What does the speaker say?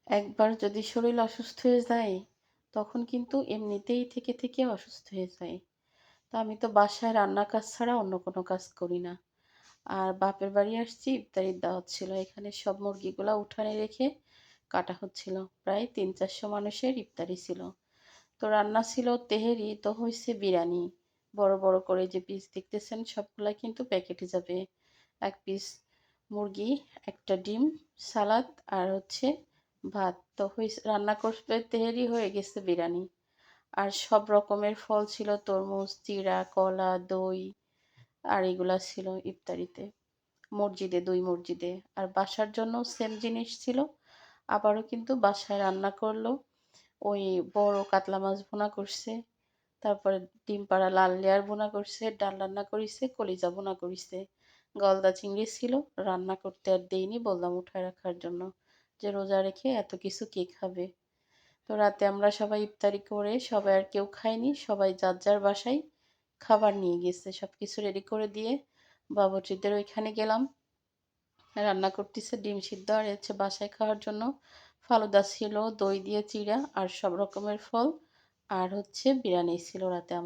একবার যদি শরীর অসুস্থ হয়ে যায়, তখন কিন্তু এমনিতেই থেকে থেকে অসুস্থ হয়ে যায়। তো আমি তো বাসায় রান্নার কাজ ছাড়া অন্য কোনো কাজ করি না। আর বাপের বাড়ি আসছি, ইফতারির দাওয়াত ছিল। এখানে সব মুরগিগুলা উঠানে রেখে কাটা হচ্ছিল। প্রায় ৩-৪০০ মানুষের ইফতারি ছিল। তো রান্না ছিল তেহেরি, তো হয়েছে বিরিয়ানি। বড় বড় করে যে পিস দেখতেছেন সবগুলা কিন্তু প্যাকেটে যাবে। ১ পিস মুরগি, ১টা ডিম, সালাদ আর হচ্ছে ভাত। তো রান্না করতে তেহেরি, হয়ে গেছে বিরিয়ানি। আর সব রকমের ফল ছিল, তরমুজ, চিড়া, কলা, দই আর এগুলা ছিল ইফতারিতে। মসজিদে, ২ মসজিদে। আর বাসার জন্য সেম জিনিস ছিল। আবারও কিন্তু বাসায় রান্না করলো। ওই বড় কাতলা মাছ ভুনা করছে। তারপরে ডিম পাড়া লাল লেয়ার ভুনা করছে, ডাল রান্না করিছে, কলিজা ভুনা করিছে। গলদা চিংড়ি ছিল, রান্না করতে আর দেইনি, বললাম উঠায় রাখার জন্য। যে রোজা রেখে এত কিছু কে খাবে? তো রাতে আমরা সবাই ইফতারি করে সবাই আর কেউ খায়নি। সবাই যার যার বাসায় খাবার নিয়ে গেছে। সবকিছু রেডি করে দিয়ে বাবুর্চিদের ওইখানে গেলাম। রান্না করতেছে ডিম সিদ্ধ আর হচ্ছে বাসায় খাওয়ার জন্য ফালুদা ছিল, দই দিয়ে চিড়া আর সব রকমের ফল আর হচ্ছে বিরিয়ানি ছিল রাতে আমাদের।